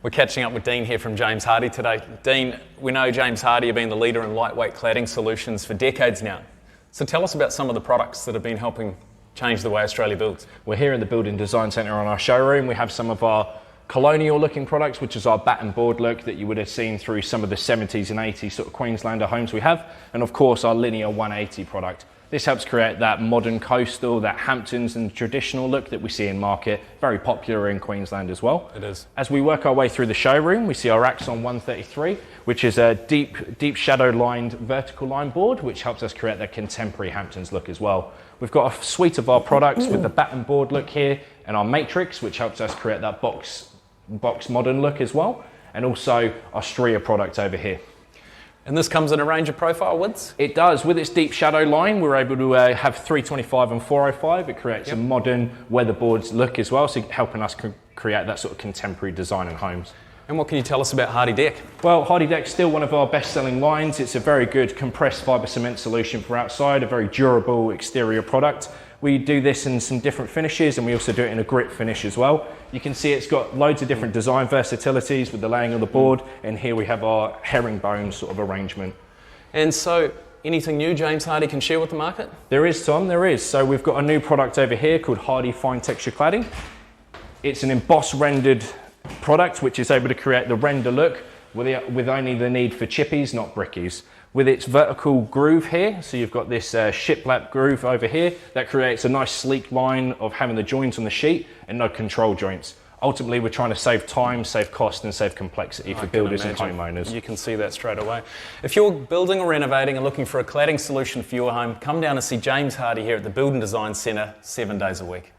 We're catching up with Dean here from James Hardie today. Dean, we know James Hardie have been the leader in lightweight cladding solutions for decades now. So tell us about some of the products that have been helping change the way Australia builds. We're here in the Building Design Centre on our showroom. We have some of our colonial looking products, which is our batten board look that you would have seen through some of the 70s and 80s sort of Queenslander homes we have. And of course our linear 180 product. This helps create that modern coastal, that Hamptons and traditional look that we see in market, very popular in Queensland as well. It is. As we work our way through the showroom, we see our Axon 133, which is a deep shadow lined vertical line board, which helps us create that contemporary Hamptons look as well. We've got a suite of our products with the batten board look here and our matrix, which helps us create that box modern look as well. And also our Stria product over here. And this comes in a range of profile widths? It does. With its deep shadow line, we're able to have 325 and 405. It creates a modern weatherboards look as well, so helping us create that sort of contemporary design in homes. And what can you tell us about Hardie Deck? Well, Hardie Deck's still one of our best-selling lines. It's a very good compressed fibre cement solution for outside, a very durable exterior product. We do this in some different finishes, and we also do it in a grit finish as well. You can see it's got loads of different design versatilities with the laying of the board, and here we have our herringbone sort of arrangement. And so, anything new James Hardie can share with the market? There is, Tom, there is. So we've got a new product over here called Hardie Fine Texture Cladding. It's an embossed rendered product which is able to create the render look with only the need for chippies, not brickies. With its vertical groove here, so you've got this shiplap groove over here that creates a nice sleek line of having the joints on the sheet and no control joints. Ultimately, we're trying to save time, save cost and save complexity for builders and homeowners. You can see that straight away. If you're building or renovating and looking for a cladding solution for your home, come down and see James Hardie here at the Building Design Centre 7 days a week.